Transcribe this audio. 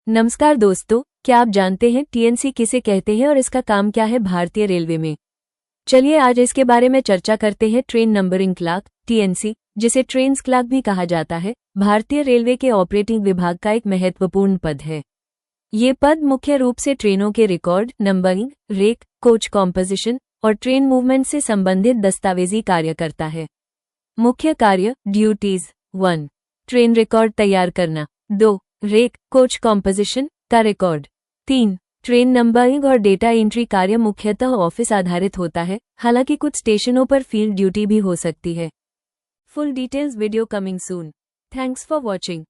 नमस्कार दोस्तों, क्या आप जानते हैं टीएनसी किसे कहते हैं और इसका काम क्या है भारतीय रेलवे में। चलिए आज इसके बारे में चर्चा करते हैं। ट्रेन नंबरिंग क्लर्क टीएनसी, जिसे ट्रेन्स क्लर्क भी कहा जाता है, भारतीय रेलवे के ऑपरेटिंग विभाग का एक महत्वपूर्ण पद है। ये पद मुख्य रूप से ट्रेनों के record, numbering, rake, coach composition और ट्रेन मूवमेंट से संबंधित दस्तावेजी कार्य करता है। मुख्य कार्य ड्यूटीज 1. ट्रेन रिकॉर्ड तैयार करना। 2. रेक कोच कॉम्पोजिशन का रिकॉर्ड। 3. ट्रेन नंबरिंग और डेटा एंट्री कार्य मुख्यतः ऑफिस आधारित होता है, हालांकि कुछ स्टेशनों पर फील्ड ड्यूटी भी हो सकती है। Full details video coming soon. Thanks for watching.